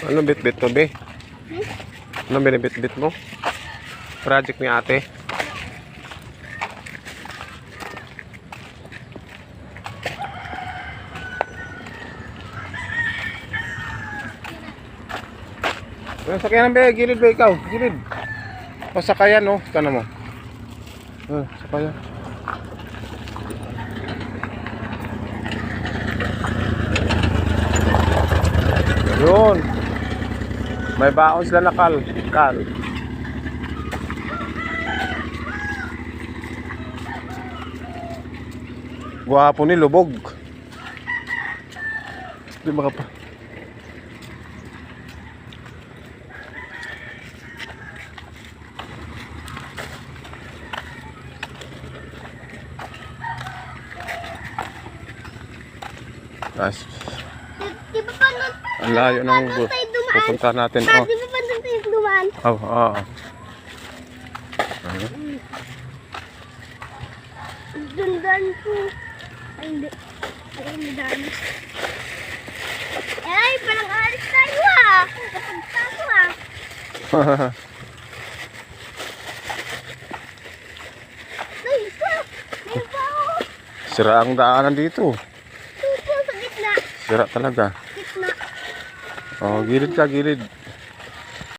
Anong bit-bit mo, be? Hmm? Anong binibit-bit mo? Project ni ate. Sakayan be, gilid be ikaw, gilid. Pasakayan oh, kana mo. Sakayan. Yun. May baon sila na kal. Gwapo ni lubog. Di makapa. Guys, Di ba pa nun? ang layo ng pupunta natin. Oh. Di ba pa nun tayo dumaan? Oh. Dundan po. Ay, hindi. Ay, hindi dami. Ay, parang alis tayo ah. Kapunta ko ah. Ay, isa. May bao. Sira ang daanan dito. Tupo sa gitna. Sira talaga. Gitna. Oh, gilid ka, gilid.